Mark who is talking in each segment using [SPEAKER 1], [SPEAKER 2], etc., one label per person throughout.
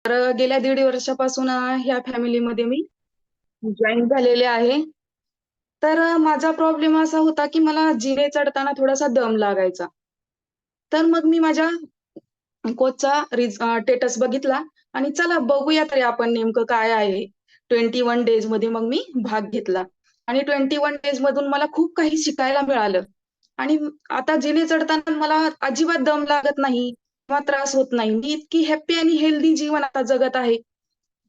[SPEAKER 1] तर गेल्या 1.5 वर्षापासून ह्या फॅमिलीमध्ये मी जॉईन झालेले आहे. तर माझा प्रॉब्लेम असा होता, की मला जिने चढताना थोडासा दम लागायचा. तर मग मी माझ्या कोचचा स्टेटस बघितला आणि चला बघूया तरी आपण नेमकं काय आहे. 21 डेजमध्ये मग मी भाग घेतला आणि 21 डेजमधून मला खूप काही शिकायला मिळालं आणि आता जिने चढताना मला अजिबात दम लागत नाही किंवा त्रास होत नाही. मी इतकी हॅपी आणि हेल्दी जीवन आता जगत आहे,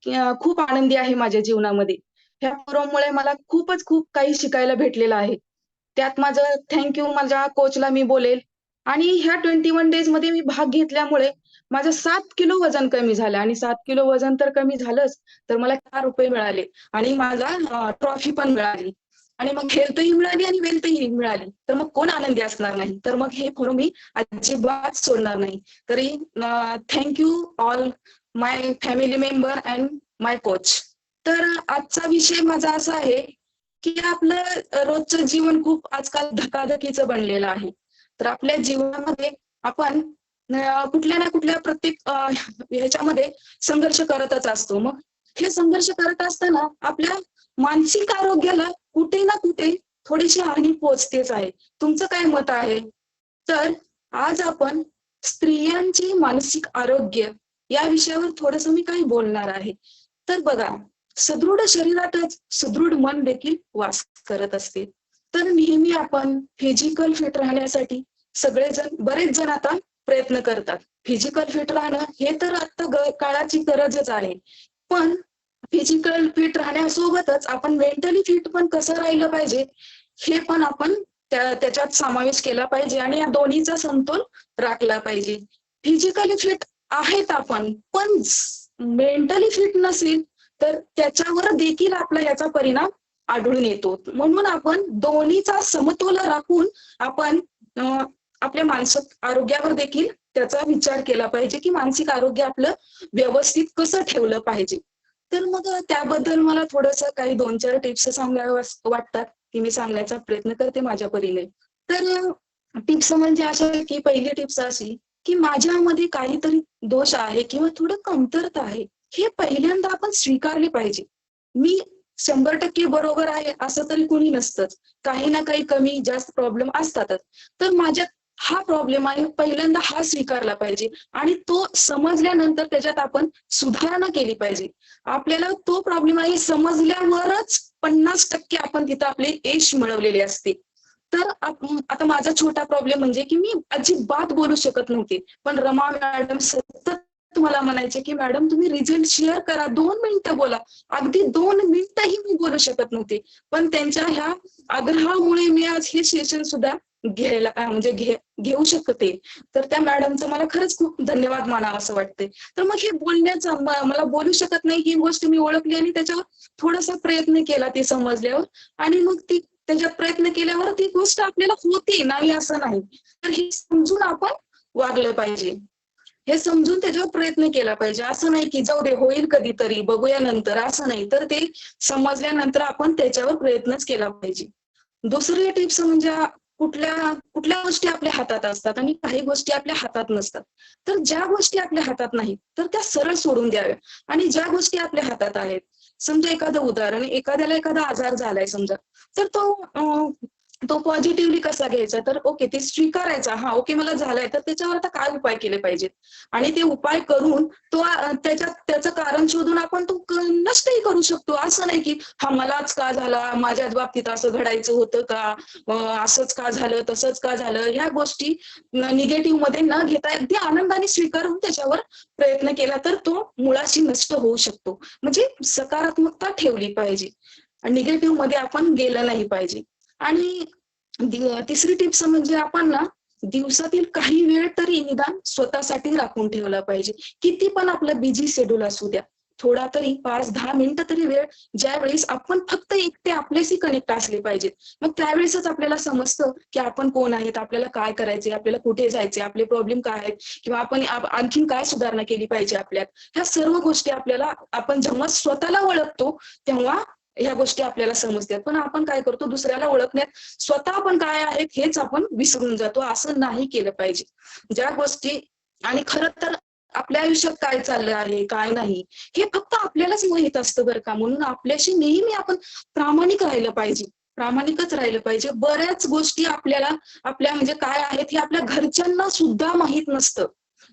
[SPEAKER 1] की खूप आनंदी आहे माझ्या जीवनामध्ये. ह्या प्रोग्राममुळे मला खूप काही शिकायला भेटलेलं आहे. त्यात माझं माझ्या कोचला मी बोलेल आणि ह्या 21 डेजमध्ये मी भाग घेतल्यामुळे माझं 7 किलो वजन कमी झालं आणि 7 किलो वजन तर कमी झालंच, तर मला ₹4 मिळाले आणि मला ट्रॉफी पण मिळाली आणि मग हेल्थही मिळाली आणि वेल्थही मिळाली. तर मग कोण आनंदी असणार नाही? तर मग हे फॉर्म मी अजिबात सोडणार नाही. तरी all my family member and my coach. तर आजचा विषय माझा असा आहे, की आपलं रोजचं जीवन खूप आजकाल धकाधकीचं बनलेलं आहे. तर आपल्या जीवनामध्ये आपण कुठल्या ना कुठल्या प्रत्येक ह्याच्यामध्ये संघर्ष करतच असतो. मग हे संघर्ष करत असताना आपल्या मानसिक आरोग्याला कुठे ना कुठे थोडीशी हानी पोहोचतेच आहे. तुमचं काय मत आहे? तर आज आपण स्त्रियांचे मानसिक आरोग्य या विषयावर थोडंसं मी काही बोलणार आहे. तर बघा, सदृढ शरीरातच सुदृढ मन देखील वास करत असते. तर नेहमी आपण फिजिकल फिट राहण्यासाठी बरेच जण आता प्रयत्न करतात. फिजिकल फिट राहणं हे तर आता काळाची गरजच आहे. पण फिजिकल फिट राहण्यासोबतच आपण मेंटली फिट पण कसं राहिलं पाहिजे, हे पण आपण त्याच्यात समावेश केला पाहिजे आणि या दोन्हीचा समतोल राखला पाहिजे. फिजिकली फिट आहेत आपण, पण मेंटली फिट नसेल तर त्याच्यावर देखील आपला याचा परिणाम आढळून येतो. म्हणून आपण दोन्हीचा समतोल राखून आपण आपल्या मानसिक आरोग्यावर देखील त्याचा विचार केला पाहिजे, की मानसिक आरोग्य आपलं व्यवस्थित कसं ठेवलं पाहिजे. तर मग त्याबद्दल मला थोडंसं काही 2-4 टिप्स सांगाव्या वाटतात, की मी सांगण्याचा प्रयत्न करते माझ्या परीने. तर टिप्स म्हणजे अशा, की पहिली टिप्स अशी, की माझ्यामध्ये काहीतरी दोष आहे किंवा थोडं कमतरता आहे. हे पहिल्यांदा आपण स्वीकारले पाहिजे. मी 100% बरोबर आहे असं तरी कुणी नसतंच. काही ना काही कमी जास्त प्रॉब्लेम असतातच. तर माझ्यात हा प्रॉब्लेम आहे, पहिल्यांदा हा स्वीकारला पाहिजे आणि तो समजल्यानंतर त्याच्यात आपण सुधारणा केली पाहिजे. आपल्याला तो प्रॉब्लेम आहे समजल्यावरच 50% आपण तिथं आपले यश मिळवलेले असते. तर आता माझा छोटा प्रॉब्लेम म्हणजे, की मी अजिबात बोलू शकत नव्हते. पण रमा मॅडम सतत मला म्हणायचे, की "मॅडम तुम्ही रिझल्ट शेअर करा. 2 मिनिटं बोला." अगदी 2 मिनिटंही मी बोलू शकत नव्हते. पण त्यांच्या ह्या आग्रहामुळे मी आज हे सेशन सुद्धा म्हणजे घेऊ शकते. तर त्या मॅडमचं मला खरंच खूप धन्यवाद मानावं असं वाटतंय. तर मग हे बोलण्याचं मला बोलू शकत नाही ही गोष्ट मी ओळखली आणि त्याच्यावर थोडासा प्रयत्न केला ते समजल्यावर आणि मग त्याच्यात प्रयत्न केल्यावर ती गोष्ट आपल्याला होते, नाही असं नाही. तर हे समजून आपण वागलं पाहिजे. हे समजून त्याच्यावर प्रयत्न केला पाहिजे. असं नाही की जाऊ दे होईल कधीतरी, बघूया नंतर असं नाही. तर ते समजल्यानंतर आपण त्याच्यावर प्रयत्नच केला पाहिजे. दुसरी टिप्स म्हणजे कुठल्या कुठल्या गोष्टी आपल्या हातात असतात आणि काही गोष्टी आपल्या हातात नसतात. तर ज्या गोष्टी आपल्या हातात नाहीत, तर त्या सरळ सोडून द्याव्या आणि ज्या गोष्टी आपल्या हातात आहेत, समजा एखादं उदाहरण, एखाद्याला एखादा आजार झालाय समजा, तर तो पॉझिटिव्हली कसा घ्यायचा? तर ओके ते स्वीकारायचा. हां, ओके मला झालंय, तर त्याच्यावर आता काय उपाय केले पाहिजेत? आणि ते उपाय करून त्याच्यात त्याचं कारण शोधून आपण तो नष्टही करू शकतो. असं नाही की हा मलाच का झाला? माझ्याच बाबतीत असं घडायचं होतं का? असंच का झालं? तसंच का झालं? ह्या गोष्टी निगेटिव्हमध्ये न घेता अगदी आनंदाने स्वीकारून त्याच्यावर प्रयत्न केला तर तो मुळाशी नष्ट होऊ शकतो. म्हणजे सकारात्मकता ठेवली पाहिजे. निगेटिव्हमध्ये आपण गेलं नाही पाहिजे. आणि तिसरी टिप्स म्हणजे आपण ना दिवसातील काही वेळ तरी निदान स्वतःसाठी राखून ठेवला पाहिजे. किती पण आपलं बिझी शेड्यूल असू द्या. थोडा तरी 5-10 मिनिटं तरी वेळ ज्यावेळेस आपण फक्त एकटे आपल्याशी कनेक्ट असले पाहिजेत. मग त्यावेळेसच आपल्याला समजतं, की आपण कोण आहेत, आपल्याला काय करायचंय, आपल्याला कुठे जायचंय, आपले प्रॉब्लेम काय आहेत किंवा आपण आणखीन काय सुधारणा केली पाहिजे आपल्यात. ह्या सर्व गोष्टी आपल्याला आपण जेव्हा स्वतःला ओळखतो, तेव्हा ह्या गोष्टी आपल्याला समजतात. पण आपण काय करतो दुसऱ्याला ओळखण्यात स्वतः आपण काय आहेत हेच आपण विसरून जातो. असं नाही केलं पाहिजे. ज्या गोष्टी आणि खरं तर आपल्या आयुष्यात काय चाललं आहे, काय नाही, हे फक्त आपल्यालाच माहित असतं बरं का. म्हणून आपल्याशी नेहमी आपण प्रामाणिक राहिलं पाहिजे. प्रामाणिकच राहिलं पाहिजे. बऱ्याच गोष्टी आपल्याला आपल्या म्हणजे काय आहेत हे आपल्या घरच्यांना सुद्धा माहित नसतं.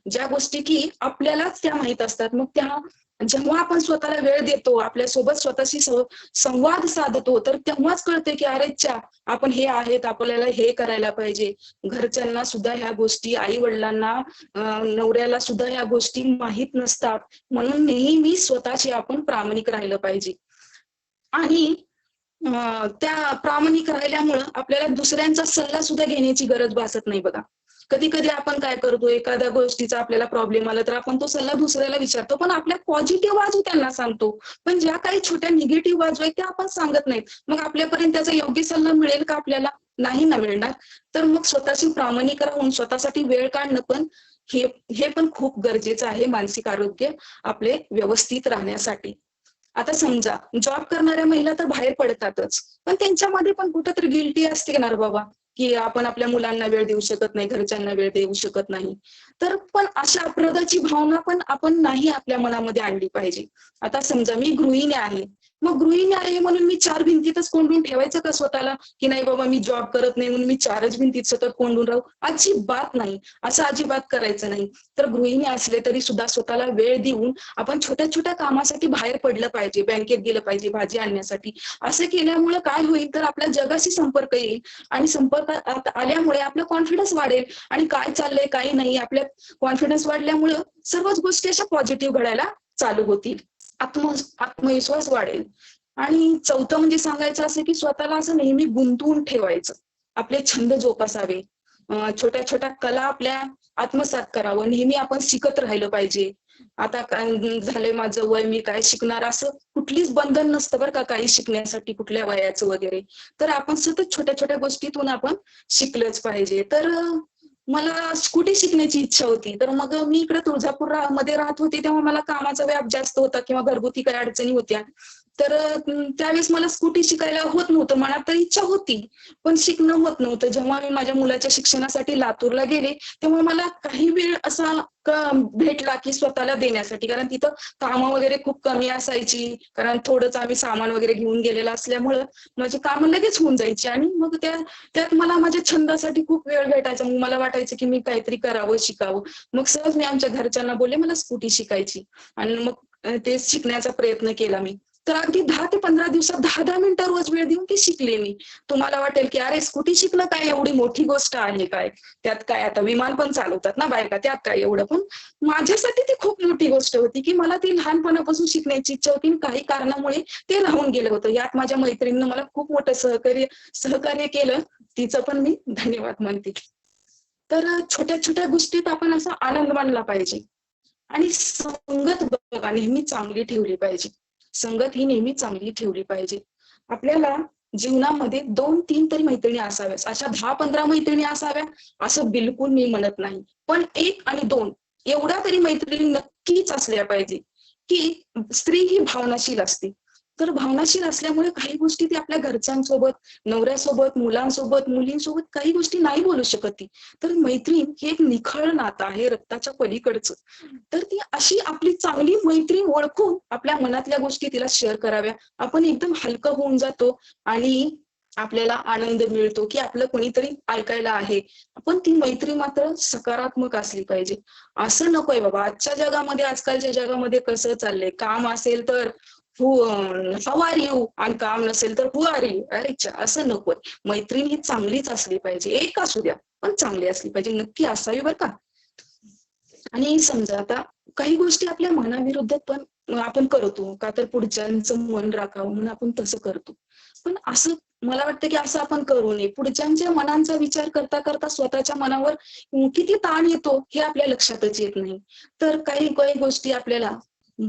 [SPEAKER 1] ज्या गोष्टी की आपल्यालाच त्या माहित असतात. मग त्या जेव्हा आपण स्वतःला वेळ देतो, आपल्यासोबत स्वतःशी संवाद साधतो, तर तेव्हाच कळते की अरे च्या आपण हे आहेत, आपल्याला हे करायला पाहिजे. घरच्यांना सुद्धा ह्या गोष्टी, आई-वडिलांना, नवऱ्याला सुद्धा ह्या गोष्टी माहीत नसतात. म्हणून नेहमी स्वतःशी आपण प्रामाणिक राहिलं पाहिजे. आणि त्या प्रामाणिक राहिल्यामुळं आपल्याला दुसऱ्यांचा सल्ला सुद्धा घेण्याची गरज भासत नाही बघा. कधी-कधी आपण काय करतो, एखाद्या गोष्टीचा आपल्याला प्रॉब्लेम आला, तर आपण तो सल्ला दुसऱ्याला विचारतो, पण आपल्या पॉझिटिव्ह बाजू त्यांना सांगतो. पण ज्या काही छोट्या निगेटिव्ह बाजू आहेत, त्या आपण सांगत नाहीत. मग आपल्यापर्यंत त्याचा योग्य सल्ला मिळेल का आपल्याला? नाही ना मिळणार. तर मग स्वतःशी प्रामाणिक राहून स्वतःसाठी वेळ काढणं पण हे हे पण खूप गरजेचं आहे मानसिक आरोग्य आपले व्यवस्थित राहण्यासाठी. आता समजा जॉब करणाऱ्या महिला तर बाहेर पडतातच. पण त्यांच्यामध्ये पण कुठेतरी गिल्टी असते ना रे बाबा, की आपण आपल्या मुलांना वेळ देऊ शकत नाही, घरच्यांना वेळ देऊ शकत नाही. तर पण अशा अपराधाची भावना पण आपण नाही आपल्या मनामध्ये आणली पाहिजे. आता समजा मी गृहिणी आहे. मग गृहिणी आहे म्हणून मी 4 भिंतीतच कोंडून ठेवायचं का स्वतःला, की नाही बाबा मी जॉब करत नाही म्हणून मी 4च भिंतीत सतत कोंडून राहू? अजिबात नाही. असं अजिबात करायचं नाही. तर गृहिणी असले तरी सुद्धा स्वतःला वेळ देऊन आपण छोट्या-छोट्या कामासाठी बाहेर पडलं पाहिजे, बँकेत गेलं पाहिजे भाजी आणण्यासाठी. असं केल्यामुळे काय होईल तर आपल्या जगाशी संपर्क येईल आणि संपर्कात आल्यामुळे आपला कॉन्फिडन्स वाढेल आणि काय चाललंय, काही नाही आपल्या कॉन्फिडन्स वाढल्यामुळं सर्वच गोष्टी अशा पॉझिटिव्ह घडायला चालू होतील. आत्मविश्वास वाढेल. आणि चौथं म्हणजे सांगायचं असं की स्वतःला असं नेहमी गुंतवून ठेवायचं. आपले छंद जोपासावे. छोट्या-छोट्या कला आपल्या आत्मसात करावं. नेहमी आपण शिकत राहिलं पाहिजे. आता काय झालंय माझं वय, मी काय शिकणार असं कुठलीच बंधन नसतं बरं का काही शिकण्यासाठी कुठल्या वयाचं वगैरे. तर आपण सतत छोट्या-छोट्या गोष्टीतून आपण शिकलंच पाहिजे. तर मला स्कूटी शिकण्याची इच्छा होती. तर मग मी इकडे तुळजापूरमध्ये राहत होते तेव्हा मला कामाचा व्याप जास्त होता किंवा घरगुती काही अडचणी होत्या. तर त्यावेळेस मला स्कूटी शिकायला होत नव्हतं. मनात तर इच्छा होती, पण शिकणं होत नव्हतं. जेव्हा मी माझ्या मुलाच्या शिक्षणासाठी लातूरला गेले, तेव्हा मला काही वेळ असा भेटला की स्वतःला देण्यासाठी. कारण तिथं कामं वगैरे खूप कमी असायची. कारण थोडंच आम्ही सामान वगैरे घेऊन गेलेलं असल्यामुळं माझी कामं लगेच होऊन जायची आणि मग त्यात मला माझ्या छंदासाठी खूप वेळ भेटायचा. मग मला वाटायचं की मी काहीतरी करावं, शिकावं. मग सहज मी आमच्या घरच्यांना बोलले, "मला स्कूटी शिकायची." आणि मग ते शिकण्याचा प्रयत्न केला मी. तर अगदी 10 ते 15 दिवसात 10-10 मिनिटं रोज वेळ देऊन ती शिकले मी. तुम्हाला वाटेल की अरे स्कूटी शिकणं काय एवढी मोठी गोष्ट आहे काय? त्यात काय आता विमान पण चालवतात ना बायका, त्यात काय एवढं? पण माझ्यासाठी ती खूप मोठी गोष्ट होती, की मला ती लहानपणापासून शिकण्याची इच्छा होती आणि काही कारणामुळे ते राहून गेलं होतं. यात माझ्या मैत्रिणीनं मला खूप मोठं सहकार्य केलं. तिचं पण मी धन्यवाद मानते. तर छोट्या-छोट्या गोष्टीत आपण असा आनंद मानला पाहिजे. आणि संगत बघा नेहमी चांगली ठेवली पाहिजे. संगत ही नेहमी चांगली ठेवली पाहिजे. आपल्याला जीवनामध्ये 2-3 तरी मैत्रिणी असाव्याच. अशा 10-15 मैत्रिणी असाव्या असं बिलकुल मी म्हणत नाही. पण 1 आणि 2 एवढ्या तरी मैत्रिणी नक्कीच असल्या पाहिजे, की स्त्री ही भावनाशील असते. तर भावनाशील असल्यामुळे काही गोष्टी ती आपल्या घरच्यांसोबत, नवऱ्यासोबत, मुलांसोबत, मुलींसोबत काही गोष्टी नाही बोलू शकत ती. तर मैत्रीण हे एक निखळ नातं आहे रक्ताच्या पलीकडचं. तर ती अशी आपली चांगली मैत्रीण ओळखून आपल्या मनातल्या गोष्टी तिला शेअर कराव्या. आपण एकदम हलकं होऊन जातो आणि आपल्याला आनंद मिळतो, की आपलं कोणीतरी ऐकायला आहे. पण ती मैत्री मात्र सकारात्मक असली पाहिजे. असं नकोय बाबा आजच्या जगामध्ये, आजकालच्या जगामध्ये कसं चाललंय, काम असेल तर हाऊ आर यू आणि काम नसेल तर हू आर यू? अरे असं नकोय. मैत्रीण ही चांगलीच असली पाहिजे. एक असू द्या, पण चांगली असली पाहिजे. नक्की असावी बरं का. आणि समजा आता काही गोष्टी आपल्या मनाविरुद्ध पण आपण करतो का तर पुढच्यांचं मन राखावं म्हणून आपण तसं करतो. पण असं मला वाटतं की असं आपण करू नये. पुढच्यांच्या मनांचा विचार करता करता स्वतःच्या मनावर किती ताण येतो हे आपल्या लक्षातच येत नाही. तर काही काही गोष्टी आपल्याला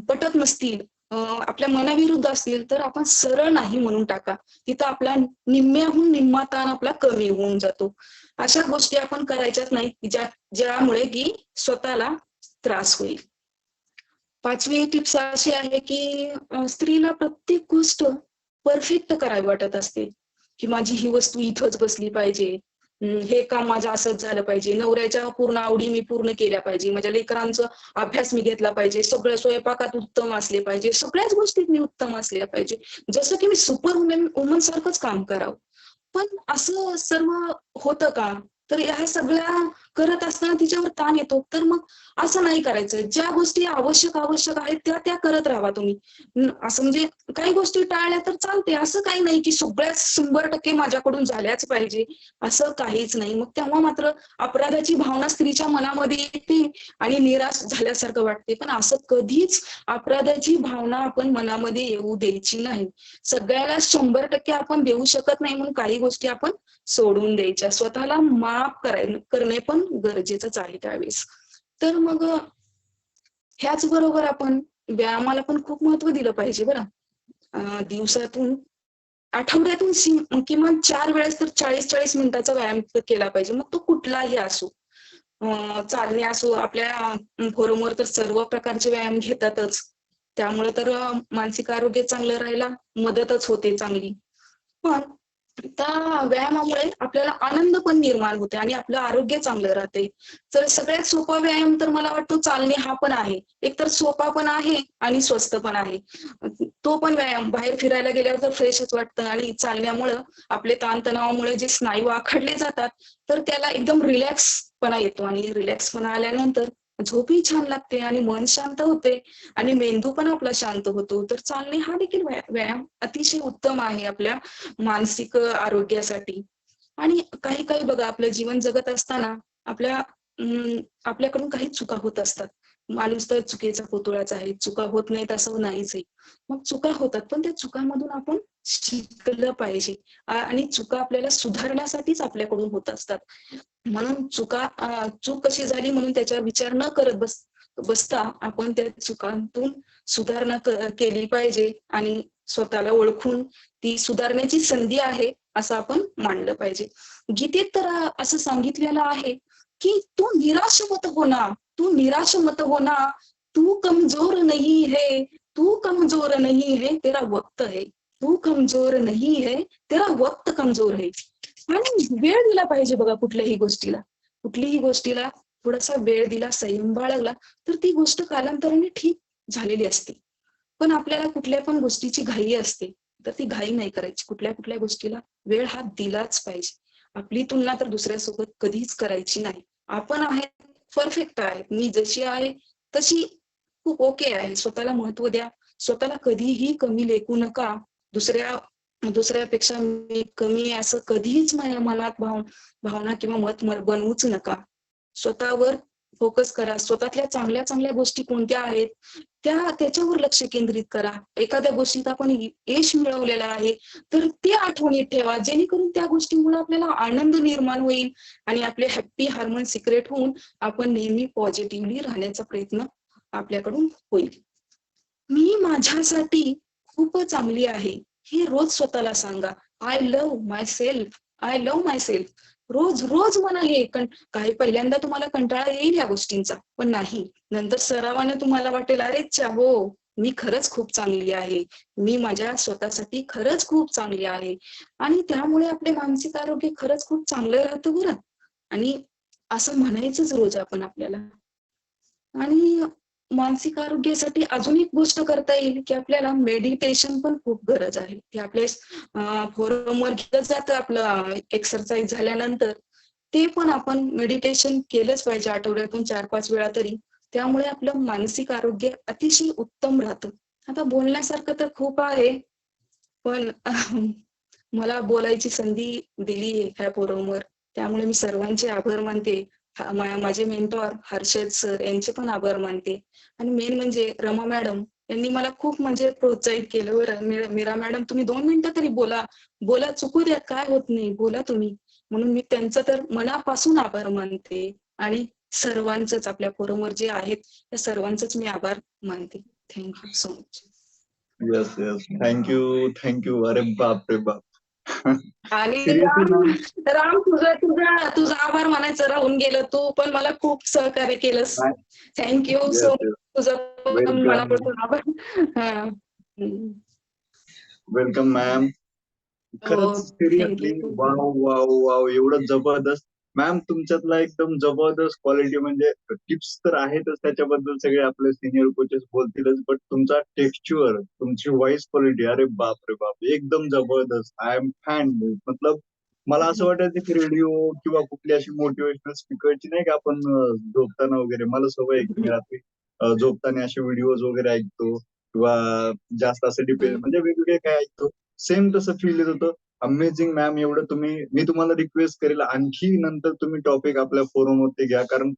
[SPEAKER 1] पटत नसतील, आपल्या मनाविरुद्ध असतील तर आपण सरळ नाही म्हणून टाका. तिथं आपला निम्म्याहून निम्मा ताण आपला कमी होऊन जातो. अशा गोष्टी आपण करायच्याच नाही की ज्यामुळे की स्वतःला त्रास होईल. 5वी टिप्स अशी आहे की स्त्रीला प्रत्येक गोष्ट परफेक्ट करावी वाटत असते, की माझी ही वस्तू इथंच बसली पाहिजे. हे काम माझं असंच झालं पाहिजे, नवऱ्याच्या पूर्ण आवडी मी पूर्ण केल्या पाहिजे, माझ्या लेकरांचा अभ्यास मी घेतला पाहिजे, सगळं स्वयंपाकात उत्तम असले पाहिजे, सगळ्याच गोष्टीत मी उत्तम असल्या पाहिजे, जसं की मी सुपर वुमन सारखंच काम करावं. पण असं सर्व होतं का? तर ह्या सगळ्या करत असताना तिच्यावर ताण येतो. तर मग असं नाही करायचं. ज्या गोष्टी आवश्यक आहेत त्या करत राहावा तुम्ही. असं म्हणजे काही गोष्टी टाळल्या तर चालते. असं काही नाही की सगळ्याच 100% माझ्याकडून झाल्याच पाहिजे, असं काहीच नाही. मग तेव्हा मात्र अपराधाची भावना स्त्रीच्या मनामध्ये येते आणि निराश झाल्यासारखं वाटते. पण असं कधीच अपराधाची भावना आपण मनामध्ये येऊ द्यायची नाही. सगळ्याला 100% आपण देऊ शकत नाही, म्हणून काही गोष्टी आपण सोडून द्यायच्या. स्वतःला माफ करणे पण गरजेचंच आहे त्यावेळेस. तर मग ह्याच बरोबर आपण व्यायामाला पण खूप महत्व दिलं पाहिजे बरं. दिवसातून आठवड्यातून किमान 4 वेळेस तर 40-40 मिनिटाचा व्यायाम केला पाहिजे. मग तो कुठलाही असो. चालणे असो, आपल्या फोरमवर तर सर्व प्रकारचे व्यायाम घेतातच. त्यामुळे तर मानसिक आरोग्य चांगलं राहायला मदतच होते चांगली. पण त्या व्यायामामुळे आपल्याला आनंद पण निर्माण होते आणि आपलं आरोग्य चांगलं राहते. तर सगळ्यात सोपा व्यायाम तर मला वाटतो चालणे हा पण आहे. एक तर सोपा पण आहे आणि स्वस्त पण आहे. तो पण व्यायाम बाहेर फिरायला गेल्यावर तर फ्रेशच वाटतं आणि चालण्यामुळं आपले ताणतणावामुळे जे स्नायू आखडले जातात, तर त्याला एकदम रिलॅक्सपणा येतो आणि रिलॅक्सपणा आल्यानंतर झोपही छान लागते आणि मन शांत होते आणि मेंदू पण आपला शांत होतो. तर चालणे हा देखील व्यायाम अतिशय उत्तम आहे आपल्या मानसिक आरोग्यासाठी. आणि काही काही बघा आपलं जीवन जगत असताना आपल्याकडून काही चुका होत असतात. माणूस तर चुकीचा पुतळाच आहे. चुका होत नाहीत असं नाहीच आहे. मग चुका होतात, पण त्या चुकांमधून आपण शिकलं पाहिजे आणि चुका आपल्याला सुधारण्यासाठीच आपल्याकडून होत असतात. म्हणून चूक कशी झाली म्हणून त्याच्यावर विचार न करत बसता आपण त्या चुकांतून सुधारणा केली पाहिजे आणि स्वतःला ओळखून ती सुधारण्याची संधी आहे असं आपण मानलं पाहिजे. गीतेत तर असं सांगितलेलं आहे की तू निराश मत होना, तू निराश मत होना, तू कमजोर नहीं है, तू कमजोर नहीं है, तेरा वक्त है, तू कमजोर नहीं है, तेरा वक्त कमजोर है. आणि वेळ दिला पाहिजे बघा कुठल्याही गोष्टीला थोडासा वेळ दिला, संयम बाळगला तर ती गोष्ट कालांतराने ठीक झालेली असते. पण आपल्याला कुठल्या पण गोष्टीची घाई असते, तर ती घाई नाही करायची. कुठल्या गोष्टीला वेळ हा दिलाच पाहिजे. आपली तुलना तर दुसऱ्यासोबत कधीच करायची नाही. आपण आहे, परफेक्ट आहे. मी जशी आहे तशी खूप ओके आहे. स्वतःला महत्व द्या. स्वतःला कधीही कमी लेखू नका. दुसऱ्यापेक्षा मी कमी असं कधीच माझ्या मनात भावना किंवा मत बनवूच नका. स्वतःवर फोकस करा. स्वतःतल्या चांगल्या चांगल्या गोष्टी कोणत्या आहेत त्याच्यावर लक्ष केंद्रित करा. एखाद्या गोष्टीत आपण यश मिळवलेलं आहे तर ते आठवणीत ठेवा, जेणेकरून त्या गोष्टीमुळे आपल्याला आनंद निर्माण होईल आणि आपले हॅपी हार्मोन सिक्रेट होऊन आपण नेहमी पॉझिटिव्हली राहण्याचा प्रयत्न आपल्याकडून होईल. मी माझ्यासाठी खूप चांगली आहे हे रोज स्वतःला सांगा. I love myself, I love myself. रोज रोज म्हणा हे. काही पहिल्यांदा तुम्हाला कंटाळा येईल या गोष्टींचा, पण नाही, नंतर सरावाने तुम्हाला वाटेल अरे हो, मी खरंच खूप चांगली आहे, मी माझ्या स्वतःसाठी खरंच खूप चांगली आहे. आणि त्यामुळे आपले मानसिक आरोग्य खरंच खूप चांगलं राहतं बरं. आणि असं म्हणायचंच रोज आपण आपल्याला. आणि मानसिक आरोग्यासाठी अजून एक गोष्ट करता येईल की आपल्याला मेडिटेशन पण खूप गरज आहे. ते आपल्या फोरमवर घेतलं जातं आपलं एक्सरसाइज झाल्यानंतर. ते पण आपण मेडिटेशन केलंच पाहिजे आठवड्यातून 4-5 वेळा तरी. त्यामुळे आपलं मानसिक आरोग्य अतिशय उत्तम राहतं. आता बोलण्यासारखं तर खूप आहे, पण मला बोलायची संधी दिली ह्या फोरमवर. त्यामुळे मी सर्वांचे आभार मानते. माझे मेंटॉर हर्षद सर यांचे पण आभार मानते. आणि मेन म्हणजे रमा मॅडम यांनी मला खूप म्हणजे प्रोत्साहित केलं बरं. मीरा मॅडम तुम्ही 2 मिनिटं तरी बोला, चुकू द्या, काय होत नाही, बोला तुम्ही. म्हणून मी त्यांचं तर मनापासून आभार मानते आणि सर्वांचंच आपल्या फोरमवर जे आहेत त्या सर्वांचंच मी आभार मानते. Thank you so much.
[SPEAKER 2] Yes yes, thank you. अरे बाप रे बाप.
[SPEAKER 1] आणि
[SPEAKER 2] सिरियसली मॅम.
[SPEAKER 1] राम तुझा आभार मानायचं राहून गेलं. तू पण मला खूप सहकार्य केलंस. Thank you so
[SPEAKER 2] yes
[SPEAKER 1] much.
[SPEAKER 2] Yes.
[SPEAKER 1] तुझं पण
[SPEAKER 2] वेलकम.
[SPEAKER 1] मनापासून आभार. हा.
[SPEAKER 2] Welcome ma'am. खरंच
[SPEAKER 1] हो, thank
[SPEAKER 2] seriously
[SPEAKER 1] you.
[SPEAKER 2] Wow wow wow एवढं जबरदस्त. मॅम तुमच्यातला एकदम जबरदस्त क्वालिटी म्हणजे टिप्स तर आहेतच त्याच्याबद्दल सगळे आपले सिनियर कोचेस बोलतीलच, बट तुमचा टेक्स्च्युअर, तुमची व्हॉइस क्वालिटी, अरे बाप रे बाप, एकदम जबरदस्त. I am fan. मतलब मला असं वाटायचं की रेडिओ किंवा कुठली अशी मोटिवेशनल स्पीकरची नाही का आपण झोपताना वगैरे, मला सवय आहे की मी रात्री झोपताना असे व्हिडिओज वगैरे ऐकतो किंवा जास्त असं डिपेंड
[SPEAKER 1] हं.
[SPEAKER 2] म्हणजे वेगवेगळे काय ऐकतो. सेम तसं फील येत होतं. Amazing ma'am. एवढं तुम्ही, मी तुम्हाला रिक्वेस्ट करेल आणखी नंतर तुम्ही टॉपिक आपल्या फोरमवरती घ्या, कारण